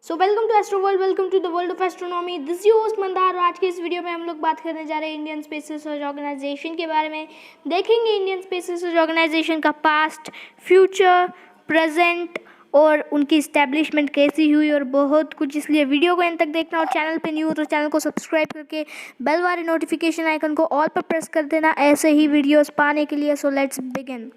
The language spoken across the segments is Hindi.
So welcome to astro world, welcome to the world of astronomy. This you host Mandar. और आज के इस वीडियो में हम लोग बात करने जा रहे हैं इंडियन स्पेस रिसर्च ऑर्गेनाइजेशन के बारे में। देखेंगे इंडियन स्पेस रिसर्च ऑर्गेनाइजेशन का पास्ट, फ्यूचर, प्रेजेंट और उनकी इस्टेब्लिशमेंट कैसी हुई और बहुत कुछ। इसलिए वीडियो को एंड तक देखना और चैनल पे न्यू हो तो चैनल को सब्सक्राइब करके बेल वाले नोटिफिकेशन आइकन को ऑल पर प्रेस कर देना ऐसे ही वीडियोस पाने के लिए। So let's begin.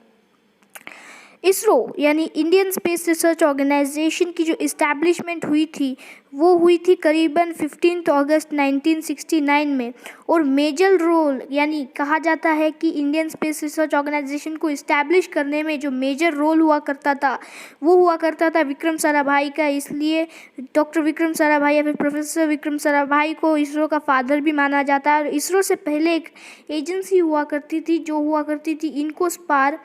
इसरो यानी इंडियन स्पेस रिसर्च ऑर्गेनाइजेशन की जो इस्टेब्लिशमेंट हुई थी वो हुई थी करीबन 15 अगस्त 1969 में। और मेजर रोल यानी कहा जाता है कि इंडियन स्पेस रिसर्च ऑर्गेनाइजेशन को इस्टेब्लिश करने में जो मेजर रोल हुआ करता था वो हुआ करता था विक्रम साराभाई का। इसलिए डॉक्टर विक्रम साराभाई या फिर प्रोफेसर विक्रम साराभाई को इसरो का फादर भी माना जाता है। और इसरो से पहले एक एजेंसी हुआ करती थी जो हुआ करती थी इनकोस्पार।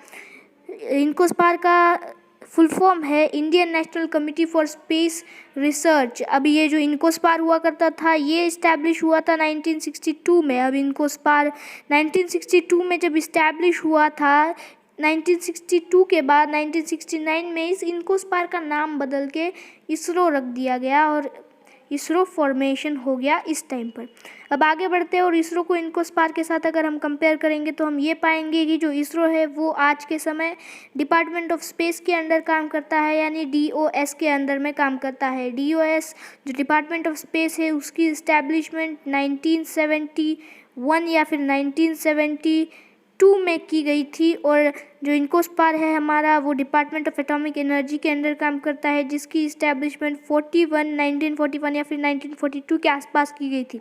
इनकोस्पार का फुल फॉर्म है Indian national committee for space research. अब ये जो इनकोस्पार हुआ करता था ये इस्टेब्लिश हुआ था 1962 में। अब इनकोस्पार 1962 में जब इस्टेब्लिश हुआ था, 1962 के बाद 1969 में इस इनकोस्पार का नाम बदल के इसरो रख दिया गया और इसरो फॉर्मेशन हो गया इस टाइम पर। अब आगे बढ़ते हैं और इसरो को इनकोस्पार के साथ अगर हम कंपेयर करेंगे तो हम ये पाएंगे कि जो इसरो है वो आज के समय डिपार्टमेंट ऑफ स्पेस के अंडर काम करता है, यानी DOS के अंदर में काम करता है। DOS जो डिपार्टमेंट ऑफ स्पेस है उसकी इस्टेब्लिशमेंट 1971 या फिर 1972 में की गई थी। और जो इनकोस्पार है हमारा वो डिपार्टमेंट ऑफ एटॉमिक एनर्जी के अंडर काम करता है जिसकी इस्टेब्लिशमेंट 1941 या फिर 1942 के आसपास की गई थी।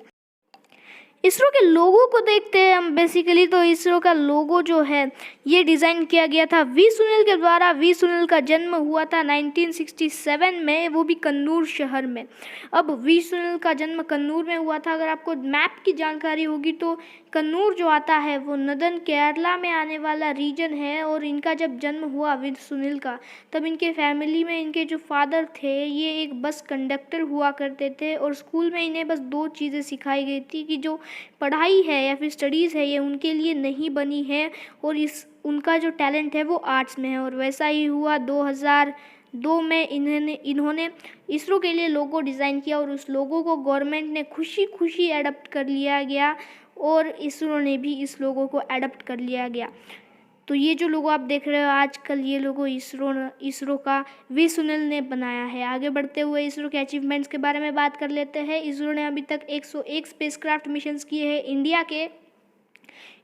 इसरो के लोगो को देखते हैं हम बेसिकली। तो इसरो का लोगो जो है ये डिज़ाइन किया गया था वी सुनील के द्वारा। वी सुनील का जन्म हुआ था 1967 में, वो भी कन्नूर शहर में। अब वी सुनील का जन्म कन्नूर में हुआ था। अगर आपको मैप की जानकारी होगी तो कन्नूर जो आता है वो नदन केरला में आने वाला रीजन है। और इनका जब जन्म हुआ वी सुनील का तब इनके फैमिली में इनके जो फादर थे ये एक बस कंडक्टर हुआ करते थे। और स्कूल में इन्हें बस दो चीज़ें सिखाई गई थी कि जो पढ़ाई है या फिर स्टडीज़ है ये उनके लिए नहीं बनी है और उनका जो टैलेंट है वो आर्ट्स में है। और वैसा ही हुआ 2002 में इन्होंने इसरो के लिए लोगो डिज़ाइन किया और उस लोगो को गवर्नमेंट ने खुशी खुशी एडप्ट कर लिया गया और इसरो ने भी इस लोगो को एडप्ट कर लिया गया। तो ये जो लोगो आप देख रहे हो आजकल ये लोगो इसरो का वी सुनील ने बनाया है। आगे बढ़ते हुए इसरो के अचीवमेंट्स के बारे में बात कर लेते हैं। इसरो ने अभी तक 101 स्पेसक्राफ्ट मिशंस किए हैं इंडिया के,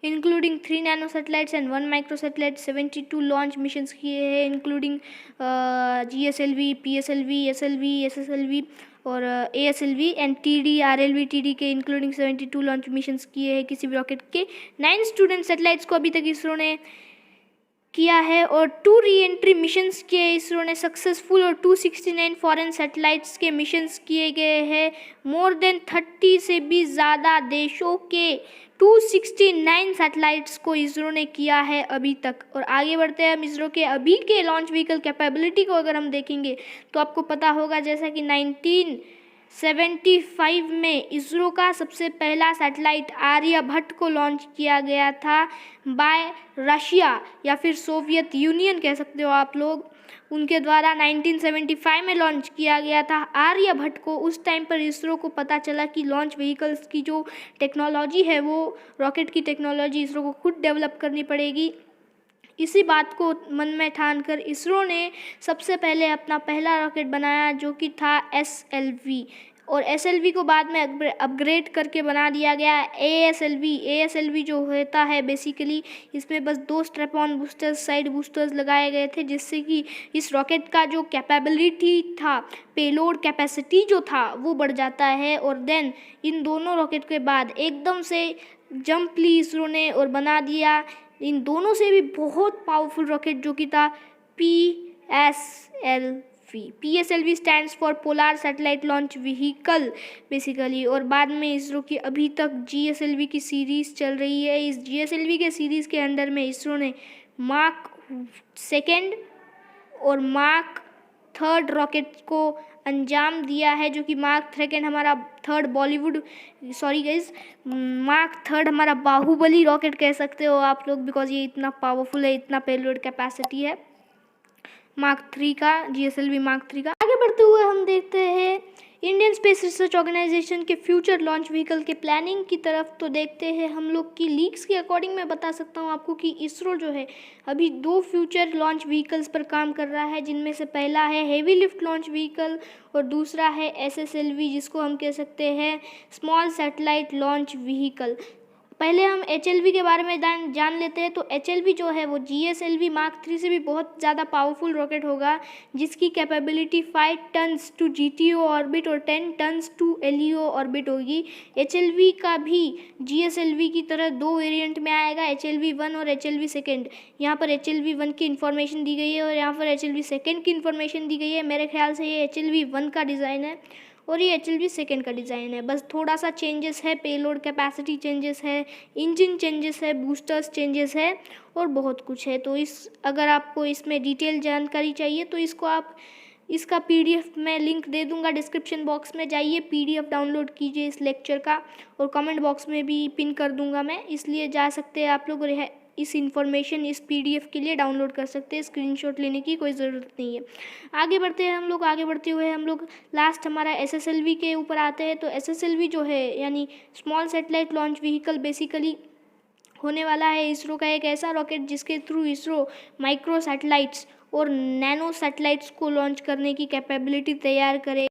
including 3 nano satellites and 1 micro satellite. 72 launch missions किए हैं including GSLV, PSLV, SLV, SSLV और ASLV and TD, RLV, TD के इंक्लूडिंग 72 लॉन्च मिशंस किए हैं किसी भी रॉकेट के। 9 स्टूडेंट सैटेलाइट्स को अभी तक इसरो ने किया है और 2 री एंट्री मिशंस किए इसरो ने सक्सेसफुल और 269 फॉरेन सैटेलाइट्स के मिशंस किए गए हैं। मोर देन 30 से भी ज़्यादा देशों के 269 सैटेलाइट्स को इसरो ने किया है अभी तक। और आगे बढ़ते हैं हम इसरो के अभी के लॉन्च व्हीकल कैपेबिलिटी को अगर हम देखेंगे तो आपको पता होगा जैसा कि 1975 में इसरो का सबसे पहला सैटेलाइट आर्यभट्ट को लॉन्च किया गया था बाय रशिया या फिर सोवियत यूनियन कह सकते हो आप लोग, उनके द्वारा 1975 में लॉन्च किया गया था आर्यभट्ट को। उस टाइम पर इसरो को पता चला कि लॉन्च व्हीकल्स की जो टेक्नोलॉजी है वो रॉकेट की टेक्नोलॉजी इसरो को खुद डेवलप करनी पड़ेगी। इसी बात को मन में ठान कर इसरो ने सबसे पहले अपना पहला रॉकेट बनाया जो कि था SLV। और SLV को बाद में अपग्रेड करके बना दिया गया ASLV। ASLV जो होता है बेसिकली इसमें बस 2 strap on boosters, side boosters लगाए गए थे जिससे कि इस रॉकेट का जो कैपेबिलिटी था, पेलोड कैपेसिटी जो था वो बढ़ जाता है। और देन इन दोनों रॉकेट के बाद एकदम से जंप ली इसरो ने और बना दिया इन दोनों से भी बहुत पावरफुल रॉकेट जो कि था PSLV। PSLV stands for polar satellite launch vehicle basically. और बाद में इसरो की अभी तक GSLV की सीरीज़ चल रही है। इस GSLV के सीरीज़ के अंडर में इसरो ने मार्क 2 और मार्क 3 रॉकेट को अंजाम दिया है जो कि मार्क 3 हमारा मार्क 3 हमारा बाहुबली रॉकेट कह सकते हो आप लोग बिकॉज ये इतना पावरफुल है, इतना पेलोड कैपेसिटी है मार्क 3 का, GSLV मार्क 3 का। आगे बढ़ते हुए हम देखते हैं इंडियन स्पेस रिसर्च ऑर्गेनाइजेशन के फ्यूचर लॉन्च व्हीकल के प्लानिंग की तरफ तो देखते हैं हम लोग की लीक्स के अकॉर्डिंग मैं बता सकता हूँ आपको कि इसरो जो है अभी 2 फ्यूचर लॉन्च व्हीकल्स पर काम कर रहा है, जिनमें से पहला है हेवी लिफ्ट लॉन्च व्हीकल और दूसरा है SSLV, जिसको हम कह सकते हैं स्मॉल सैटेलाइट लॉन्च व्हीकल। पहले हम HLV के बारे में जान लेते हैं। तो HLV जो है वो GSLV Mark 3 से भी बहुत ज़्यादा पावरफुल रॉकेट होगा, जिसकी capability 5 tons to GTO orbit और 10 टन्स टू LEO ऑर्बिट होगी। HLV का भी GSLV की तरह 2 वेरिएंट में आएगा, HLV 1 और HLV सेकेंड। यहाँ पर HLV 1 की इन्फॉर्मेशन दी गई है और यहाँ पर HLV सेकेंड की इन्फॉर्मेशन दी गई है। मेरे ख्याल से ये HLV 1 का डिज़ाइन है और ये HLV सेकेंड का डिज़ाइन है। बस थोड़ा सा चेंजेस है, पेलोड कैपेसिटी चेंजेस है, इंजन चेंजेस है, बूस्टर्स चेंजेस है और बहुत कुछ है। तो अगर आपको इसमें डिटेल जानकारी चाहिए तो इसका PDF मैं लिंक दे दूंगा डिस्क्रिप्शन बॉक्स में, जाइए PDF डाउनलोड कीजिए इस लेक्चर का, और कमेंट बॉक्स में भी पिन कर दूंगा मैं, इसलिए जा सकते हैं आप लोग इस इन्फॉर्मेशन इस PDF के लिए डाउनलोड कर सकते हैं। स्क्रीनशॉट लेने की कोई ज़रूरत नहीं है। आगे बढ़ते हैं हम लोग। आगे बढ़ते हुए हम लोग लास्ट हमारा SSLV के ऊपर आते हैं। तो SSLV जो है यानी small satellite launch vehicle basically होने वाला है इसरो का एक ऐसा रॉकेट जिसके थ्रू इसरो माइक्रो सैटेलाइट्स और नैनो सैटेलाइट्स को लॉन्च करने की कैपेबिलिटी तैयार करे।